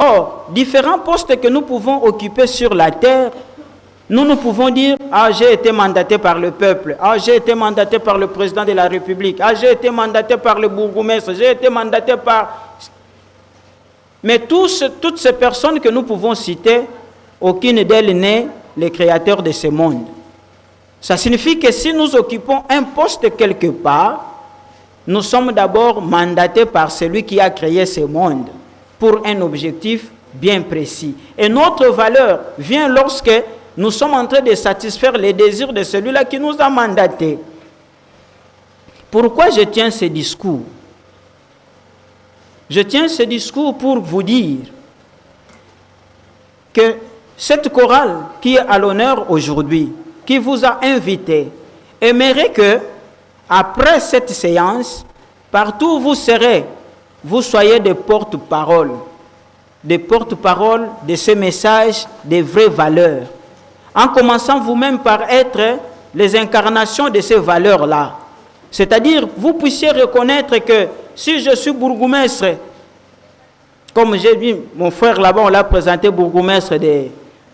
Or, différents postes que nous pouvons occuper sur la terre, nous pouvons dire, ah, j'ai été mandaté par le peuple, ah, j'ai été mandaté par le président de la République, ah, j'ai été mandaté par le bourgmestre, j'ai été mandaté par... Mais toutes ces personnes que nous pouvons citer, aucune d'elles n'est le créateur de ce monde. Ça signifie que si nous occupons un poste quelque part, nous sommes d'abord mandatés par celui qui a créé ce monde pour un objectif bien précis. Et notre valeur vient lorsque nous sommes en train de satisfaire les désirs de celui-là qui nous a mandatés. Pourquoi je tiens ce discours? Je tiens ce discours pour vous dire que cette chorale qui est à l'honneur aujourd'hui, qui vous a invité, aimerait que, après cette séance, partout où vous serez, vous soyez des porte-parole de ces messages, des vraies valeurs. En commençant vous-même par être les incarnations de ces valeurs-là. C'est-à-dire, vous puissiez reconnaître que si je suis bourgmestre, comme j'ai dit, mon frère là-bas, on l'a présenté bourgmestre de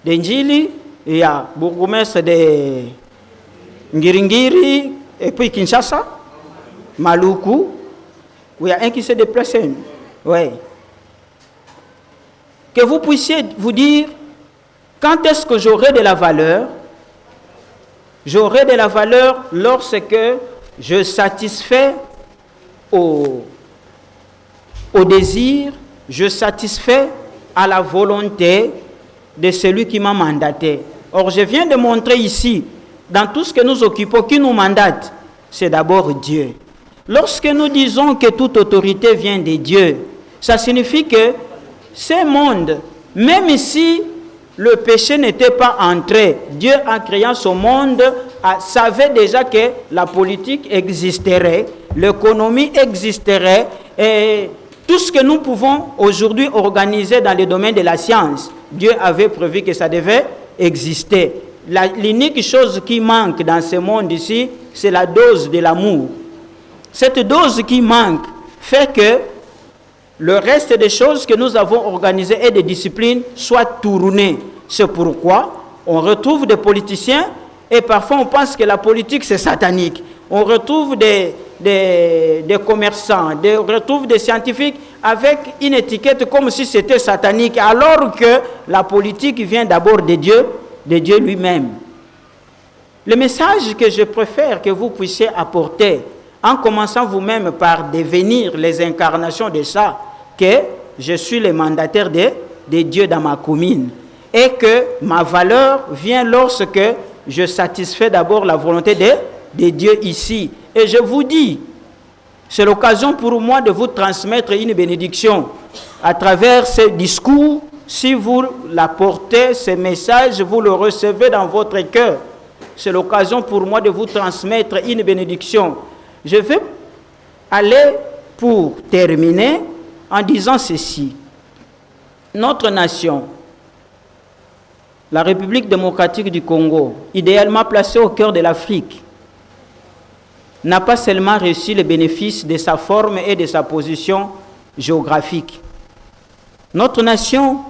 Njili, il y a bourgmestre de Ngiringiri, et puis Kinshasa, Maluku, où il y a un qui s'est déplacé. Oui. Que vous puissiez vous dire, quand est-ce que j'aurai de la valeur? J'aurai de la valeur lorsque je satisfais au désir, je satisfais à la volonté de celui qui m'a mandaté. Or, je viens de montrer ici, dans tout ce que nous occupons, qui nous mandate, c'est d'abord Dieu. Lorsque nous disons que toute autorité vient de Dieu, ça signifie que ce monde, même si le péché n'était pas entré, Dieu, en créant ce monde, savait déjà que la politique existerait, l'économie existerait, et tout ce que nous pouvons aujourd'hui organiser dans le domaine de la science, Dieu avait prévu que ça devait exister. L'unique chose qui manque dans ce monde ici, c'est la dose de l'amour. Cette dose qui manque fait que le reste des choses que nous avons organisées et des disciplines soient tournées. C'est pourquoi on retrouve des politiciens et parfois on pense que la politique c'est satanique. On retrouve des commerçants, on retrouve des scientifiques avec une étiquette comme si c'était satanique, alors que la politique vient d'abord de Dieu lui-même. Le message que je préfère que vous puissiez apporter, en commençant vous-même par devenir les incarnations de ça, que je suis le mandataire de Dieu dans ma commune, et que ma valeur vient lorsque je satisfais d'abord la volonté de Dieu ici. Et je vous dis, c'est l'occasion pour moi de vous transmettre une bénédiction à travers ce discours. Si vous l'apportez, ce message, vous le recevez dans votre cœur. C'est l'occasion pour moi de vous transmettre une bénédiction. Je vais aller pour terminer en disant ceci. Notre nation, la République démocratique du Congo, idéalement placée au cœur de l'Afrique, n'a pas seulement reçu les bénéfices de sa forme et de sa position géographique. Notre nation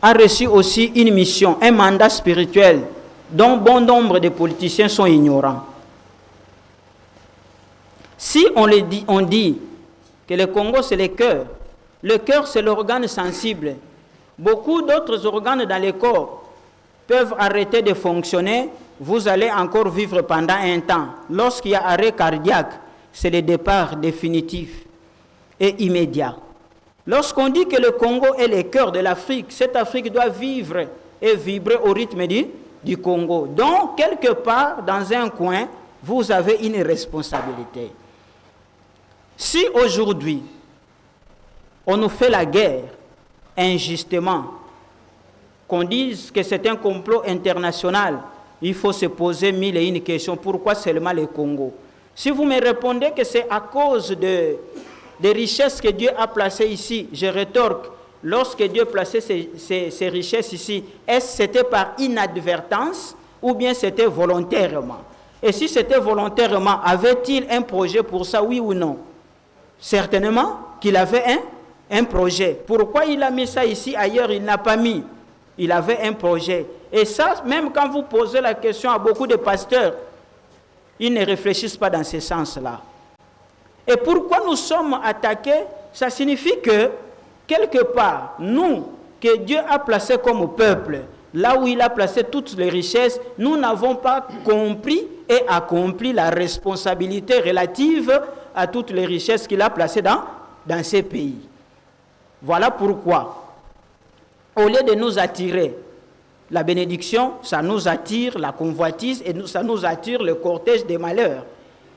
a reçu aussi une mission, un mandat spirituel dont bon nombre de politiciens sont ignorants. Si on dit que le Congo c'est le cœur c'est l'organe sensible, beaucoup d'autres organes dans le corps peuvent arrêter de fonctionner, vous allez encore vivre pendant un temps. Lorsqu'il y a arrêt cardiaque, c'est le départ définitif et immédiat. Lorsqu'on dit que le Congo est le cœur de l'Afrique, cette Afrique doit vivre et vibrer au rythme du Congo. Donc, quelque part, dans un coin, vous avez une responsabilité. Si aujourd'hui, on nous fait la guerre injustement, qu'on dise que c'est un complot international, il faut se poser mille et une questions. Pourquoi seulement le Congo? Si vous me répondez que c'est à cause des richesses que Dieu a placées ici, je rétorque, lorsque Dieu plaçait ces richesses ici, est-ce que c'était par inadvertance ou bien c'était volontairement? Et si c'était volontairement, avait-il un projet pour ça, oui ou non? Certainement qu'il avait un projet. Pourquoi il a mis ça ici, ailleurs il n'a pas mis? Il avait un projet. Et ça, même quand vous posez la question à beaucoup de pasteurs, ils ne réfléchissent pas dans ce sens-là. Et pourquoi nous sommes attaqués? Ça signifie que, quelque part, nous, que Dieu a placés comme peuple, là où il a placé toutes les richesses, nous n'avons pas compris et accompli la responsabilité relative à toutes les richesses qu'il a placées dans ces pays. Voilà pourquoi, au lieu de nous attirer la bénédiction, ça nous attire la convoitise et ça nous attire le cortège des malheurs.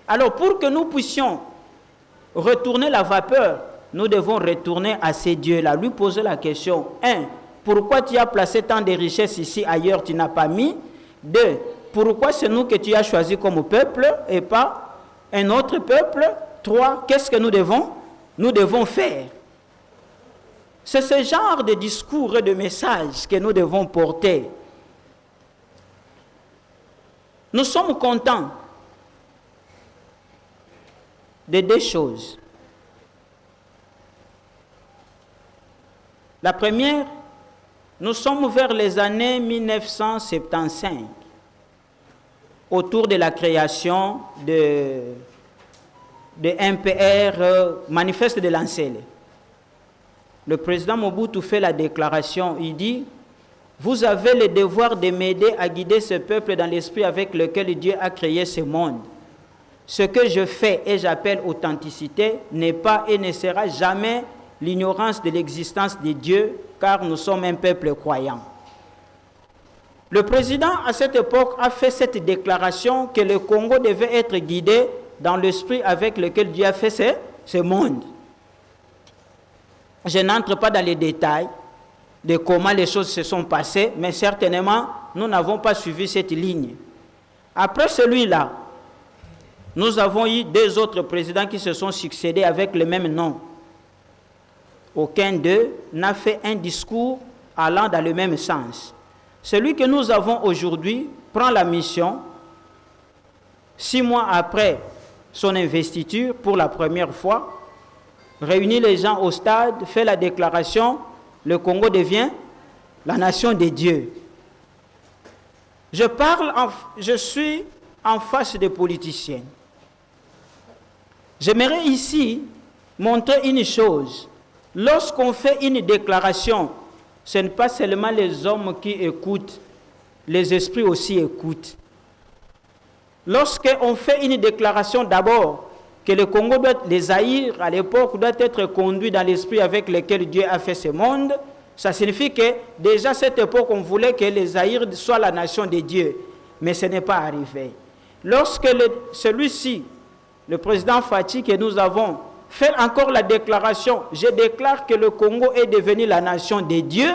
Alors pour que nous puissions retourner la vapeur, nous devons retourner à ces dieux-là, lui poser la question. 1. Pourquoi tu as placé tant de richesses ici, ailleurs tu n'as pas mis? 2. Pourquoi c'est nous que tu as choisi comme peuple et pas un autre peuple? 3. Qu'est-ce que nous devons faire? C'est ce genre de discours et de messages que nous devons porter. Nous sommes contents de deux choses. La première, nous sommes vers les années 1975, autour de la création de MPR, Manifeste de Lancel. Le président Mobutu fait la déclaration, il dit « Vous avez le devoir de m'aider à guider ce peuple dans l'esprit avec lequel Dieu a créé ce monde. Ce que je fais et j'appelle authenticité n'est pas et ne sera jamais l'ignorance de l'existence de Dieu, car nous sommes un peuple croyant. » Le président, à cette époque, a fait cette déclaration que le Congo devait être guidé dans l'esprit avec lequel Dieu a fait ce monde. Je n'entre pas dans les détails de comment les choses se sont passées, mais certainement, nous n'avons pas suivi cette ligne. Après celui-là, nous avons eu deux autres présidents qui se sont succédés avec le même nom. Aucun d'eux n'a fait un discours allant dans le même sens. Celui que nous avons aujourd'hui prend la mission, 6 mois après son investiture, pour la première fois, réunit les gens au stade, fait la déclaration, le Congo devient la nation des dieux. Je suis en face des politiciens. J'aimerais ici montrer une chose. Lorsqu'on fait une déclaration, ce n'est pas seulement les hommes qui écoutent, les esprits aussi écoutent. Lorsqu'on fait une déclaration d'abord, que le Congo les Zaïre à l'époque doit être conduit dans l'esprit avec lequel Dieu a fait ce monde, ça signifie que déjà à cette époque on voulait que les Zaïre soient la nation de Dieu, mais ce n'est pas arrivé. Lorsque celui-ci, le président Fathi, que nous avons fait encore la déclaration, je déclare que le Congo est devenu la nation de Dieu,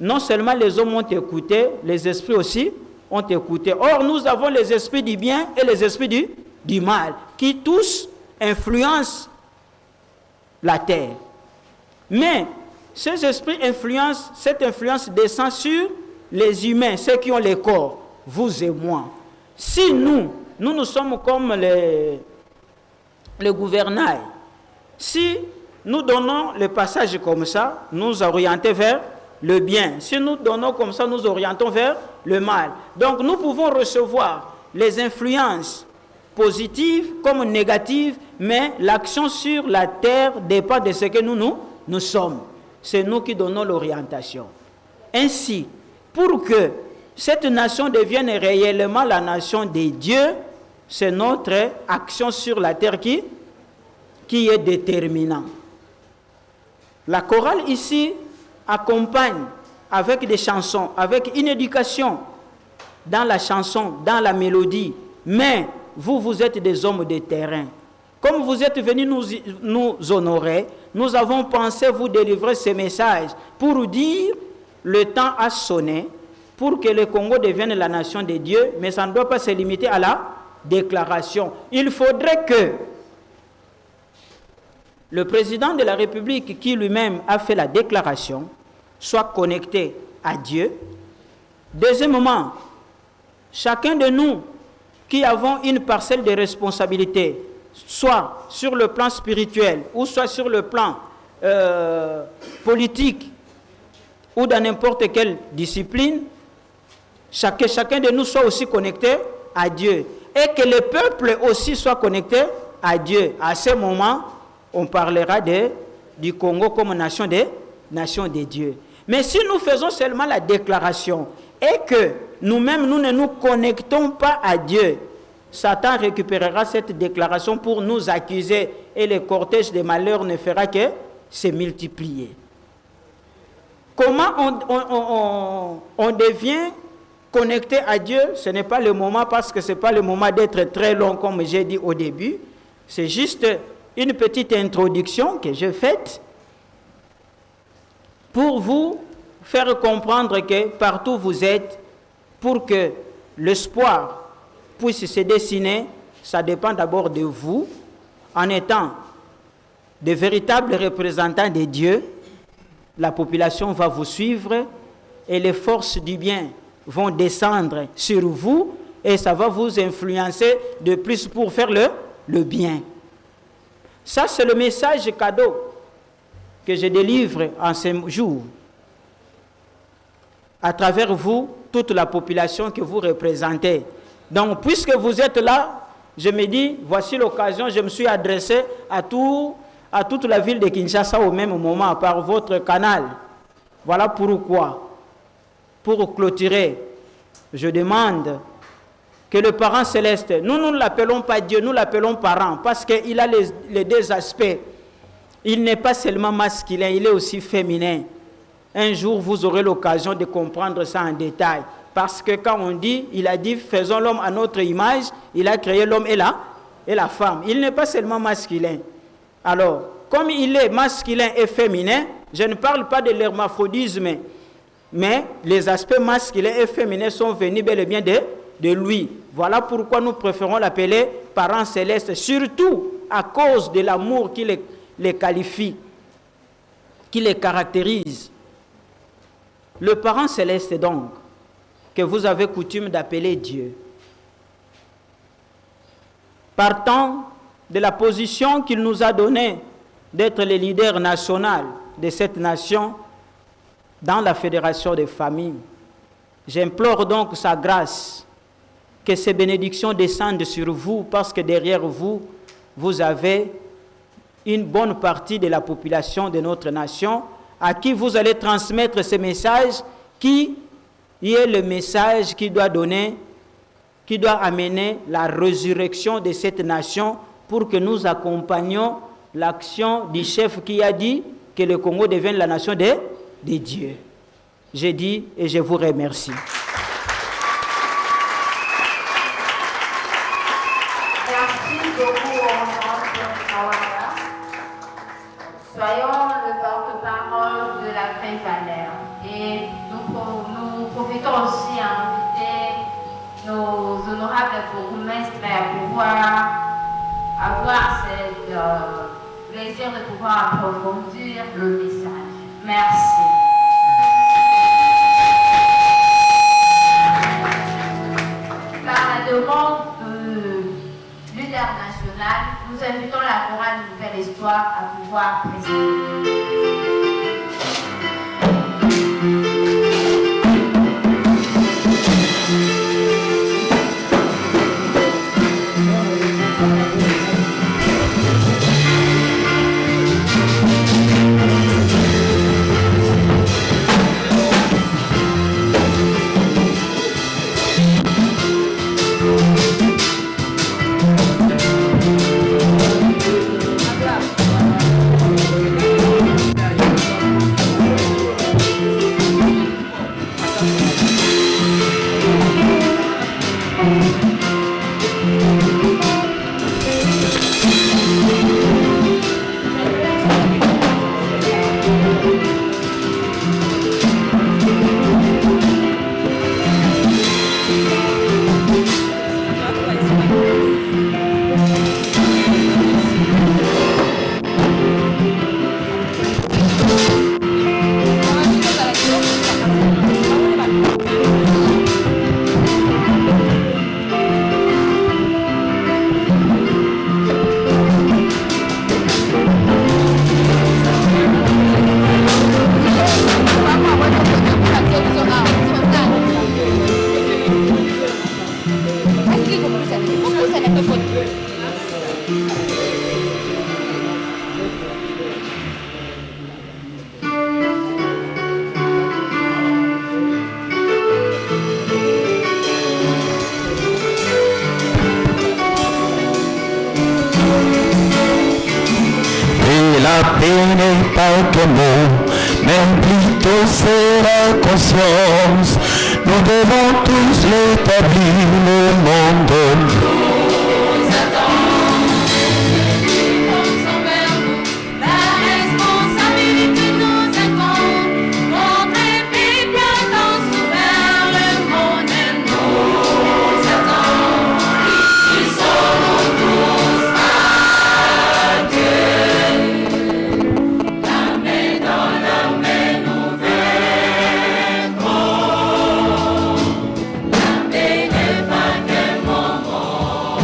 non seulement les hommes ont écouté, les esprits aussi ont écouté. Or nous avons les esprits du bien et les esprits du mal, qui tous influencent la terre. Mais ces esprits influencent, cette influence descend sur les humains, ceux qui ont les corps, vous et moi. Si nous sommes comme les gouvernails, si nous donnons le passage comme ça, nous orientons vers le bien. Si nous donnons comme ça, nous orientons vers le mal. Donc nous pouvons recevoir les influences positives comme négatives, mais l'action sur la terre dépend de ce que nous sommes. C'est nous qui donnons l'orientation. Ainsi, pour que cette nation devienne réellement la nation des dieux, c'est notre action sur la terre qui est déterminant. La chorale ici accompagne avec des chansons, avec une éducation dans la chanson, dans la mélodie, mais vous êtes des hommes de terrain. Comme vous êtes venus nous honorer, nous avons pensé vous délivrer ce message pour dire le temps a sonné pour que le Congo devienne la nation de Dieu, mais ça ne doit pas se limiter à la déclaration. Il faudrait que le président de la République, qui lui-même a fait la déclaration, soit connecté à Dieu. Deuxièmement, chacun de nous qui avons une parcelle de responsabilité, soit sur le plan spirituel ou soit sur le plan politique ou dans n'importe quelle discipline, chacun de nous soit aussi connecté à Dieu. Et que le peuple aussi soit connecté à Dieu. À ce moment, on parlera du Congo comme nation de Dieu. Mais si nous faisons seulement la déclaration et que nous-mêmes, nous ne nous connectons pas à Dieu, Satan récupérera cette déclaration pour nous accuser et le cortège des malheurs ne fera que se multiplier. Comment on devient connecté à Dieu? Ce n'est pas le moment, parce que ce n'est pas le moment d'être très long comme j'ai dit au début. C'est juste une petite introduction que j'ai faite pour vous faire comprendre que partout où vous êtes, pour que l'espoir puisse se dessiner, ça dépend d'abord de vous, en étant de véritables représentants de Dieu. La population va vous suivre et les forces du bien vont descendre sur vous et ça va vous influencer de plus pour faire le bien. Ça, c'est le message cadeau que je délivre en ce jour. À travers vous, toute la population que vous représentez. Donc, puisque vous êtes là, je me dis, voici l'occasion, je me suis adressé à toute la ville de Kinshasa au même moment par votre canal. Voilà pourquoi, pour clôturer, je demande que le parent céleste, nous ne l'appelons pas Dieu, nous l'appelons parent, parce qu'il a les deux aspects. Il n'est pas seulement masculin, il est aussi féminin. Un jour, vous aurez l'occasion de comprendre ça en détail. Parce que quand on dit, il a dit, faisons l'homme à notre image, il a créé l'homme et la femme. Il n'est pas seulement masculin. Alors, comme il est masculin et féminin, je ne parle pas de l'hermaphrodisme, mais les aspects masculins et féminins sont venus bel et bien de lui. Voilà pourquoi nous préférons l'appeler parent céleste, surtout à cause de l'amour qui les qualifie, qui les caractérise. Le parent céleste donc, que vous avez coutume d'appeler Dieu. Partant de la position qu'il nous a donnée d'être le leader national de cette nation dans la fédération des familles, j'implore donc sa grâce, que ces bénédictions descendent sur vous, parce que derrière vous, vous avez une bonne partie de la population de notre nation à qui vous allez transmettre ce message qui est le message qui doit amener la résurrection de cette nation pour que nous accompagnions l'action du chef qui a dit que le Congo devienne la nation de Dieu. J'ai dit et je vous remercie. Merci beaucoup, soyons le porte-parole de la Grande Valeur. Et nous profitons aussi à inviter nos honorables bourgmestres à pouvoir avoir ce plaisir de pouvoir approfondir le message. Merci. Par la demande du leader national, nous invitons la chorale Nouvel Espoir à pouvoir présenter. La paix n'est pas qu'un mot, mais plutôt c'est la conscience. Nous devons tous l'établir, le monde. Nous attendons envers nous, la responsabilité nous incombe. Montrer bien dans vers le monde et nous attendons. Ils sont tous à Dieu. La main dans la main nous vaincrons. La paix n'est pas qu'un moment,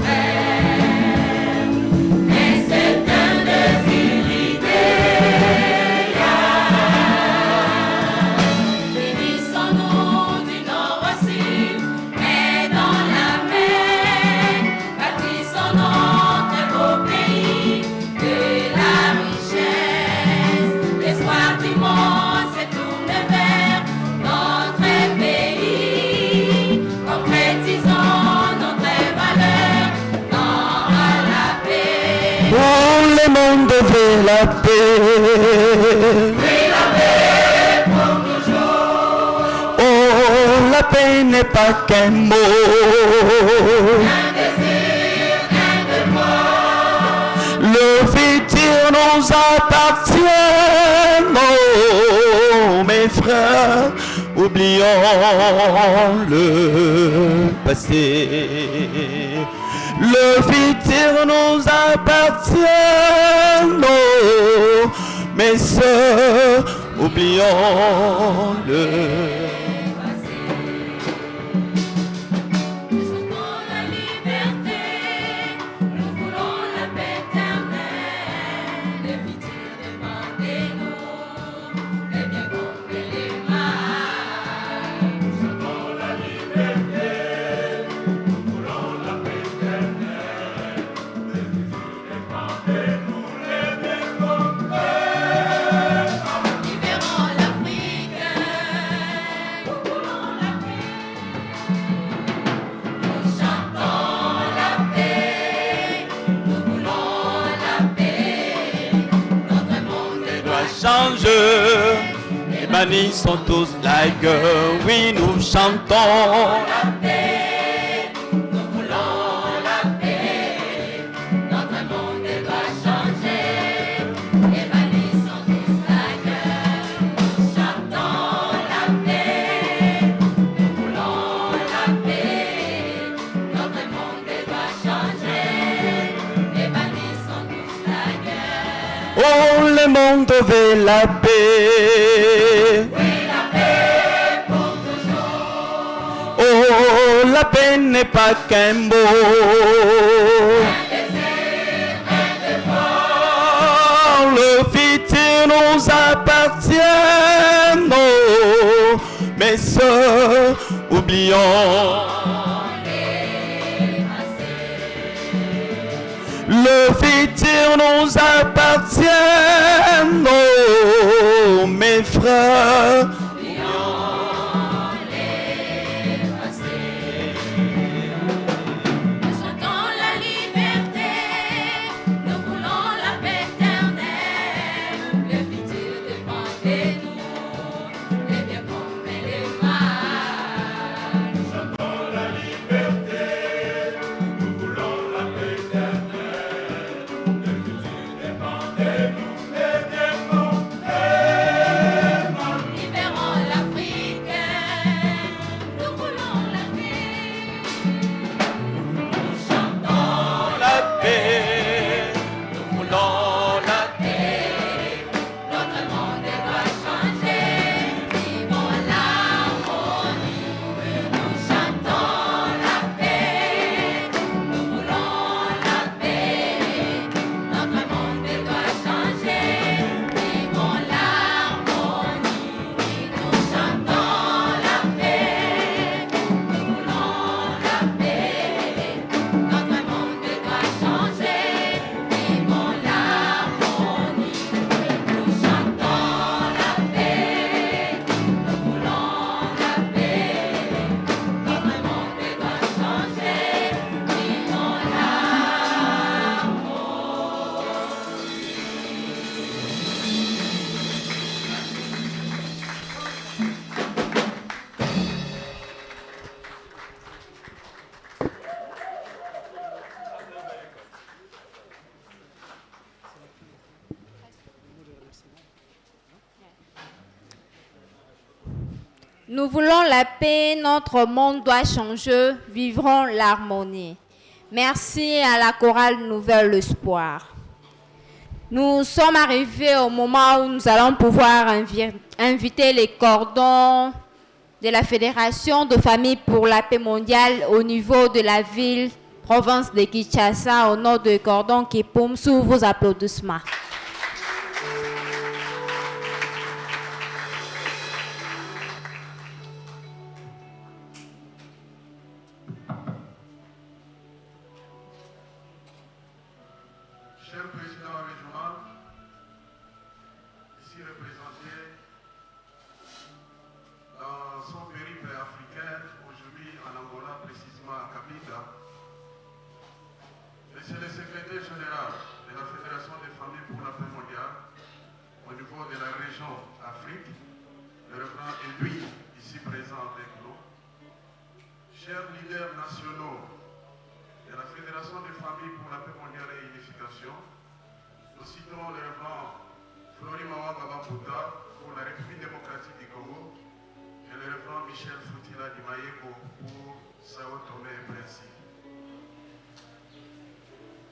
frère, mais c'est un désir idéal. Unissons-nous du nord au sud, mais dans la main, bâtissons notre beau pays de la richesse. L'espoir du monde s'est tourné vers notre pays. Concrétisons notre valeur dans la paix. Oh, le monde veut la paix. Oui, la paix pour toujours. Oh, la paix n'est pas qu'un mot. Un désir, un devoir. Le futur nous appartient. Oh, mes frères, oublions le passé. Le futur nous appartient. Oh, mes sœurs, oublions-le. Nous souhaitons la liberté, nous voulons la paix éternelle. Le futur demandez-nous, les biens contre les mal. Nous souhaitons la liberté, nous voulons la paix éternelle. Le futur demandez-nous, les biens contre les mal. Libérons l'Afrique, nous voulons la paix. Nous chantons la paix, nous voulons la paix. Notre monde doit Change, les bannis sont tous like, oui, nous chantons. la paix, nous voulons la paix. Notre monde doit changer. Les bannis sont tous ailleurs. Nous chantons la paix, nous voulons la paix. Notre monde doit changer. Les bannis sont tous ailleurs. Oh, le monde veut la paix. Oui, la paix pour toujours. Oh, la paix n'est pas qu'un mot. Un désir, un devoir. Oh, le futur nous appartient. Oh, mes sœurs, oublions. Le futur nous appartient. Oh, mes frères. Nous souhaitons la liberté, nous voulons la paix éternelle. Le futur demandez-nous, les biens comme les mal. Nous souhaitons la liberté, nous voulons la paix éternelle. Le futur demandez-nous, les biens comme les mal. Libérons Nous voulons la paix, notre monde doit changer, vivrons l'harmonie. Merci à la chorale Nouvelle Espoir. Nous sommes arrivés au moment où nous allons pouvoir inviter les cordons de la Fédération de familles pour la paix mondiale au niveau de la ville, province de Kinshasa, au nom de Cordon Kipum, sous vos applaudissements. Cher président régional, ici représenté dans son périple africain, aujourd'hui en Angola, précisément à Cabinda, Monsieur le secrétaire général de la Fédération des familles pour la paix mondiale au niveau de la région Afrique, le représent Edouin, ici présent avec nous, chers leaders nationaux de la Fédération des familles pour la paix mondiale et l'unification, nous citons le représent Flori Mawanga Bambuta pour la République démocratique du Congo et le représent Michel Foutila Dimayeko pour Sao Tomé et Principe.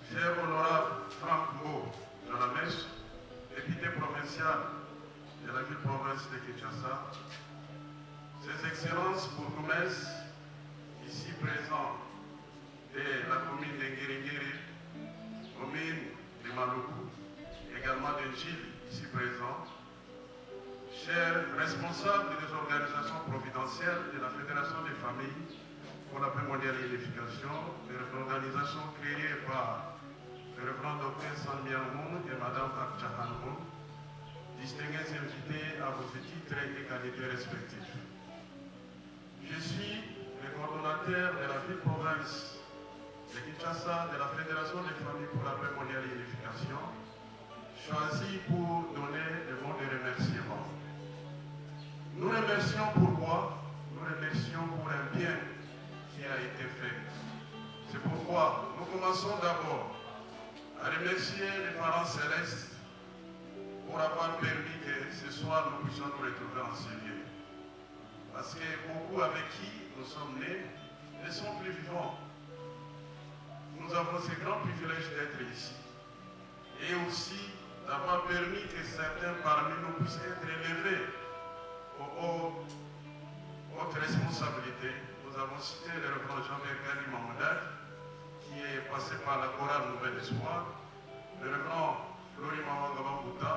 Cher honorable Franck Mbo de la Mèche, député provincial de la ville-province de Kinshasa, Ses Excellences bourgmestres ici présents de la commune de Nguéringiri, commune de Maluku, également de Gilles ici présents, chers responsables des organisations providentielles de la Fédération des familles pour la paix mondiale et l'unification, des organisations créées par le représent Dr Samia Moun et Mme Akchahan Moun, distingués invités à vos titres et qualités respectifs. Je suis le coordonnateur de la ville-province de Kinshasa de la Fédération des familles pour la paix mondiale et l'unification, choisi pour donner le mot de remerciement. Nous remercions pourquoi? Nous remercions pour un bien qui a été fait. C'est pourquoi nous commençons d'abord à remercier les parents célestes pour avoir permis que ce soir nous puissions nous retrouver en ce lieu. Parce que beaucoup avec qui nous sommes nés ne sont plus vivants. Nous avons ce grand privilège d'être ici. Et aussi d'avoir permis que certains parmi nous puissent être élevés aux hautes responsabilités. Nous avons cité le représent Jean-Pierre Kali Mamadad, qui est passé par la chorale Nouvelle Espoir, le représent Flori Mawanga Bambuta,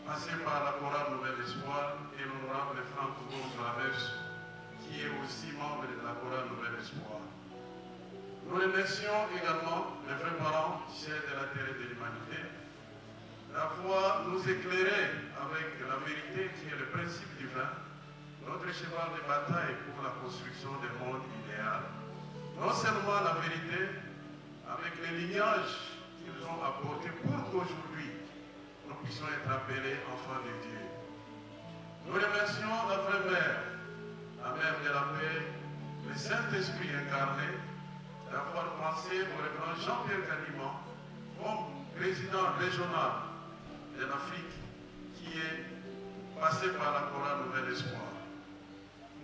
passé par la chorale Nouvelle Espoir, et l'honorable Franck Mbo de la Mèche, qui est aussi membre de la chorale Nouvelle Espoir. Nous remercions également les vrais parents chers de la terre et de l'humanité d'avoir nous éclairé avec la vérité qui est le principe divin, notre cheval de bataille pour la construction d'un monde idéal. Non seulement la vérité, avec les lignages qu'ils ont apportés pour qu'aujourd'hui nous puissions être appelés enfants de Dieu. Nous remercions la vraie mère, la mère de la paix, le Saint-Esprit incarné, d'avoir pensé au révérend Jean-Pierre Kaliman comme président régional de l'Afrique qui est passé par la chorale Nouvelle Espoir.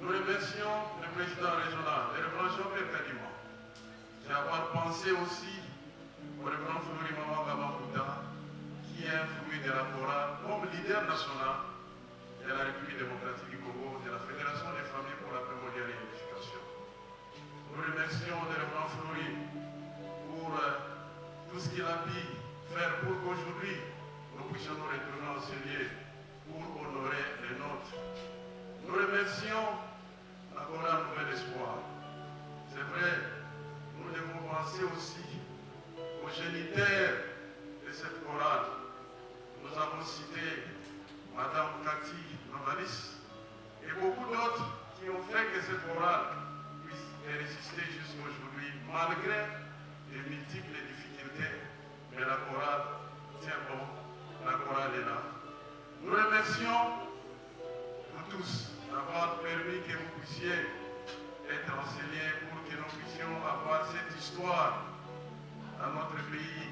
Nous remercions le président régional, le révérend Jean-Pierre Kaliman, d'avoir pensé aussi au révérend Flori Mawanga Bambuta, qui est un fruit de la chorale comme leader national de la République démocratique du Congo, de la Fédération des familles pour la paix mondiale et l'unification. Nous remercions le révérend Flori pour tout ce qu'il a pu faire pour qu'aujourd'hui nous puissions nous retrouver en ce lieu pour honorer les nôtres. Nous remercions la chorale Nouvelle Espoir. C'est vrai, nous devons penser aussi aux géniteurs de cette chorale. Nous avons cité Madame Cathy Novalis et beaucoup d'autres qui ont fait que cette chorale puisse résister jusqu'à aujourd'hui, malgré les multiples difficultés. Mais la chorale tient bon, la chorale est là. Nous remercions vous tous d'avoir permis que vous puissiez être enseignés pour que nous puissions avoir cette histoire dans notre pays,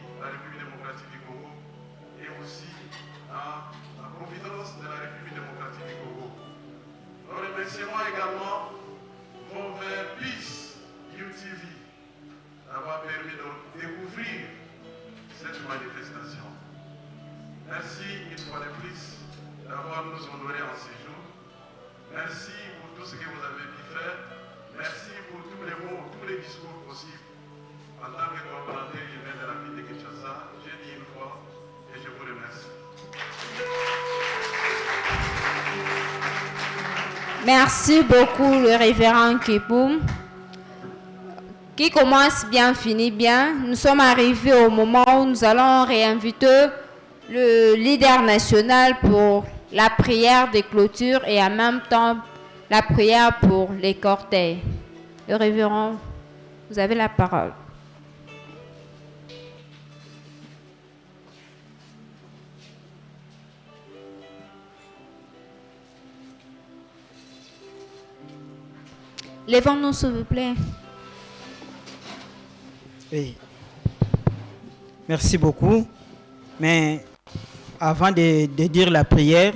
manifestation. Merci une fois de plus d'avoir nous honorés en ces jours. Merci pour tout ce que vous avez pu faire. Merci pour tous les mots, tous les discours possibles. En tant que coordonnateur humain de la ville de Kinshasa, j'ai dit une fois et je vous remercie. Merci beaucoup, le révérend Kipoum. Qui commence bien, finit bien. Nous sommes arrivés au moment où nous allons réinviter le leader national pour la prière de clôture et en même temps la prière pour les cortèges. Le révérend, vous avez la parole. Levons-nous, s'il vous plaît. Oui. Merci beaucoup. Mais avant de dire la prière,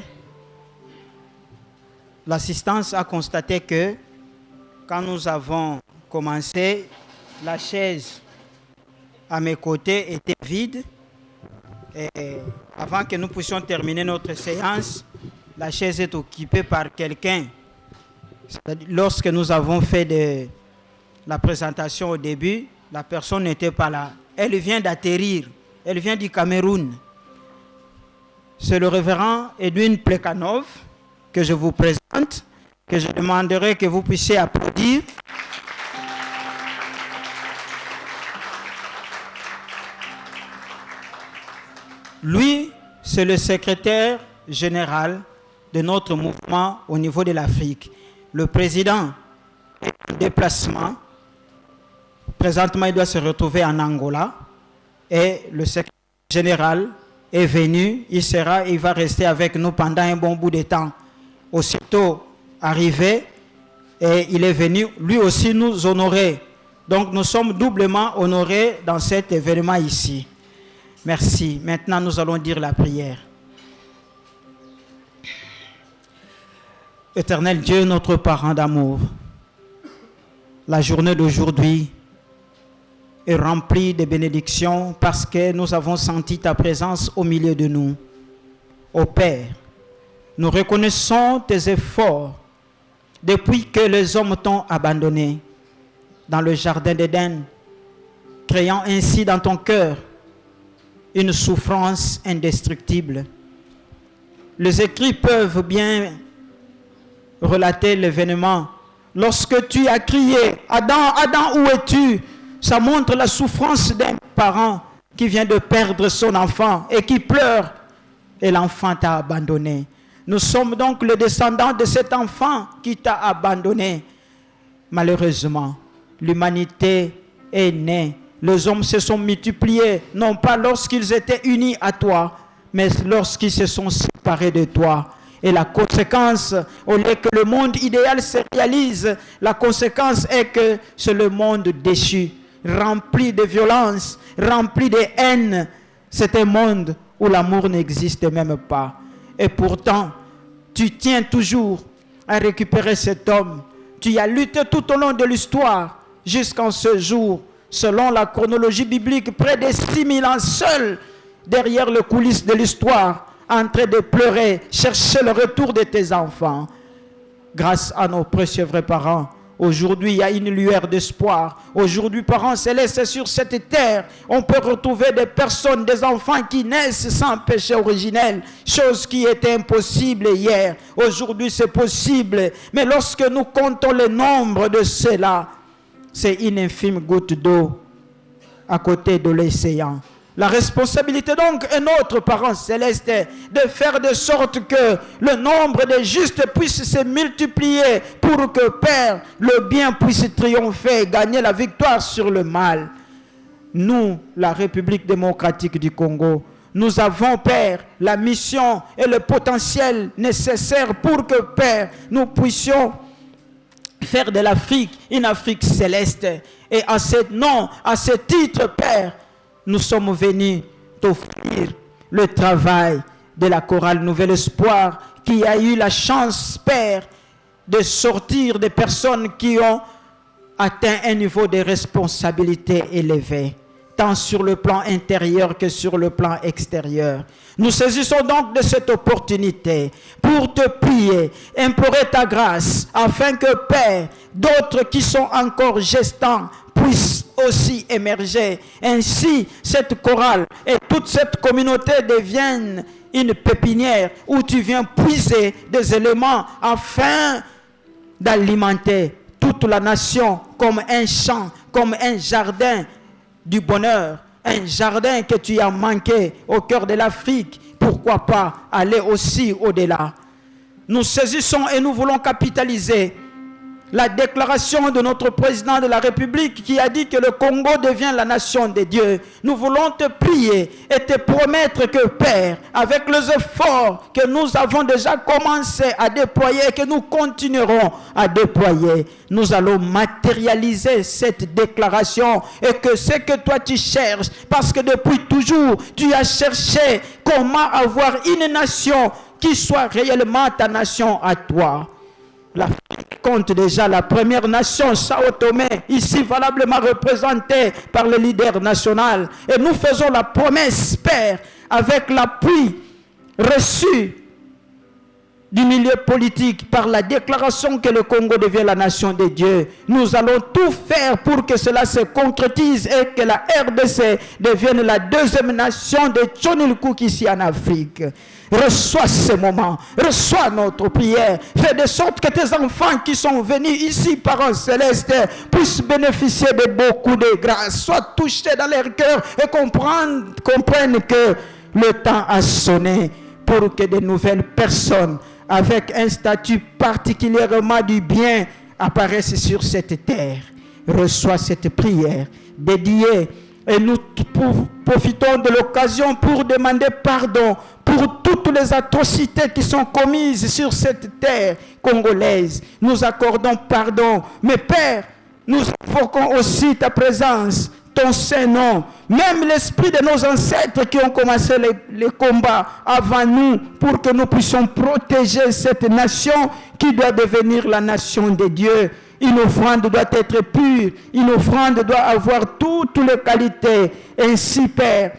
l'assistance a constaté que quand nous avons commencé, la chaise à mes côtés était vide. Et avant que nous puissions terminer notre séance, la chaise est occupée par quelqu'un. Lorsque nous avons fait la présentation au début, la personne n'était pas là. Elle vient d'atterrir. Elle vient du Cameroun. C'est le révérend Edwin Plekanov que je vous présente, que je demanderai que vous puissiez applaudir. Lui, c'est le secrétaire général de notre mouvement au niveau de l'Afrique. Le président est en déplacement. Présentement, il doit se retrouver en Angola. Et le secrétaire général est venu. Il va rester avec nous pendant un bon bout de temps. Aussitôt arrivé, et il est venu lui aussi nous honorer. Donc nous sommes doublement honorés dans cet événement ici. Merci. Maintenant, nous allons dire la prière. Éternel Dieu, notre parent d'amour, la journée d'aujourd'hui est remplie de bénédictions parce que nous avons senti ta présence au milieu de nous. Ô Père, nous reconnaissons tes efforts depuis que les hommes t'ont abandonné dans le jardin d'Éden, créant ainsi dans ton cœur une souffrance indestructible. Les écrits peuvent bien relater l'événement. Lorsque tu as crié, Adam, Adam, où es-tu? Ça montre la souffrance d'un parent qui vient de perdre son enfant et qui pleure. Et l'enfant t'a abandonné. Nous sommes donc les descendants de cet enfant qui t'a abandonné. Malheureusement, l'humanité est née. Les hommes se sont multipliés, non pas lorsqu'ils étaient unis à toi, mais lorsqu'ils se sont séparés de toi. Et la conséquence, au lieu que le monde idéal se réalise, la conséquence est que c'est le monde déchu, rempli de violence, rempli de haine. C'est un monde où l'amour n'existe même pas. Et pourtant, tu tiens toujours à récupérer cet homme. Tu y as lutté tout au long de l'histoire, jusqu'en ce jour, selon la chronologie biblique, près de 6000 ans seul, derrière les coulisses de l'histoire, en train de pleurer, chercher le retour de tes enfants. Grâce à nos précieux vrais parents, aujourd'hui il y a une lueur d'espoir. Aujourd'hui, parents célestes, sur cette terre, on peut retrouver des personnes, des enfants qui naissent sans péché originel, chose qui était impossible hier. Aujourd'hui c'est possible, mais lorsque nous comptons le nombre de ceux-là, c'est une infime goutte d'eau à côté de l'océan. La responsabilité donc est notre parent céleste de faire de sorte que le nombre des justes puisse se multiplier pour que, Père, le bien puisse triompher et gagner la victoire sur le mal. Nous, la République démocratique du Congo, nous avons, Père, la mission et le potentiel nécessaire pour que, Père, nous puissions faire de l'Afrique une Afrique céleste. Et à ce titre, Père, nous sommes venus t'offrir le travail de la chorale Nouvel Espoir qui a eu la chance, Père, de sortir des personnes qui ont atteint un niveau de responsabilité élevé. tant sur le plan intérieur que sur le plan extérieur. Nous saisissons donc de cette opportunité pour te prier, implorer ta grâce, afin que, Père, d'autres qui sont encore gestants puissent aussi émerger. Ainsi, cette chorale et toute cette communauté deviennent une pépinière où tu viens puiser des éléments afin d'alimenter toute la nation comme un champ, comme un jardin du bonheur, un jardin que tu as manqué au cœur de l'Afrique. Pourquoi pas aller aussi au-delà? Nous saisissons et nous voulons capitaliser la déclaration de notre président de la République qui a dit que le Congo devient la nation de Dieu. Nous voulons te prier et te promettre que, Père, avec les efforts que nous avons déjà commencé à déployer et que nous continuerons à déployer, nous allons matérialiser cette déclaration et que ce que toi tu cherches, parce que depuis toujours tu as cherché comment avoir une nation qui soit réellement ta nation à toi. L'Afrique compte déjà la première nation, Sao Tomé, ici valablement représentée par le leader national. Et nous faisons la promesse, Père, avec l'appui reçu du milieu politique par la déclaration que le Congo devient la nation de Dieu. Nous allons tout faire pour que cela se concrétise et que la RDC devienne la deuxième nation de Tchonil Cook ici en Afrique. Reçois ce moment, reçois notre prière, fais de sorte que tes enfants qui sont venus ici, Parents célestes, puissent bénéficier de beaucoup de grâce, soient touchés dans leur cœur et comprennent que le temps a sonné pour que de nouvelles personnes avec un statut particulièrement du bien apparaissent sur cette terre. Reçois cette prière dédiée et nous profitons de l'occasion pour demander pardon pour toutes les atrocités qui sont commises sur cette terre congolaise. Nous accordons pardon. Mais Père, nous invoquons aussi ta présence, ton Saint-Nom, même l'esprit de nos ancêtres qui ont commencé les combats avant nous pour que nous puissions protéger cette nation qui doit devenir la nation de Dieu. Une offrande doit être pure, une offrande doit avoir toutes les qualités. Ainsi, Père,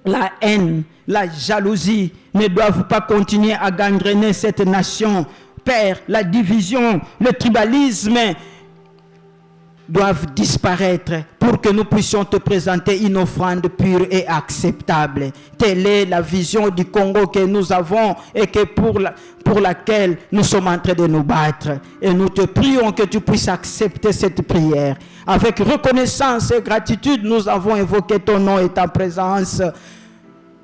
la haine, la jalousie ne doivent pas continuer à gangréner cette nation. Père, la division, le tribalisme doivent disparaître pour que nous puissions te présenter une offrande pure et acceptable. Telle est la vision du Congo que nous avons et que pour laquelle nous sommes en train de nous battre. Et nous te prions que tu puisses accepter cette prière. Avec reconnaissance et gratitude, nous avons évoqué ton nom et ta présence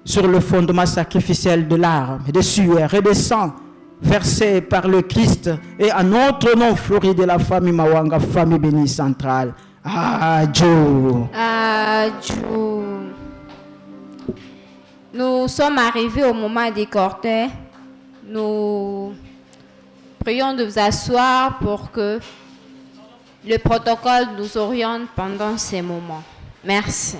sur le fondement sacrificiel de larmes, de sueur et de sang versé par le Christ et à notre nom fleuri de la famille Mawanga, famille bénie centrale. Adieu. Adieu. Nous sommes arrivés au moment des cortèges. Nous prions de vous asseoir pour que le protocole nous oriente pendant ces moments. Merci.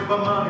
Don't